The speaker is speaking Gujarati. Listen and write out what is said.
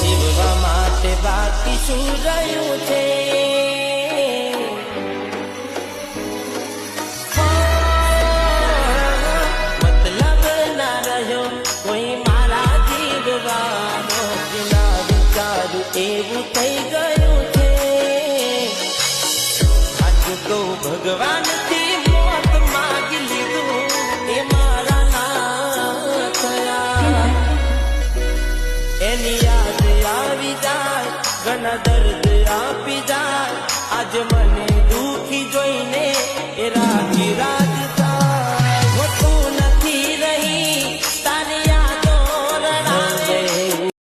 જીવવા માટે બાકી શું રહ્યું છે? મતલબ ના રહ્યો કોઈ મારા જીવવાનો, ના વિચારું એવું થઈ ગયું છે. સાચું તો ભગવાનથી મોત માગી લીધું એ મારા ના થયા. એની યાદ આવી જાય, ઘણા દર્દ આપી જાય. આજ મને દુખી જોઈને એ રાજી રાજી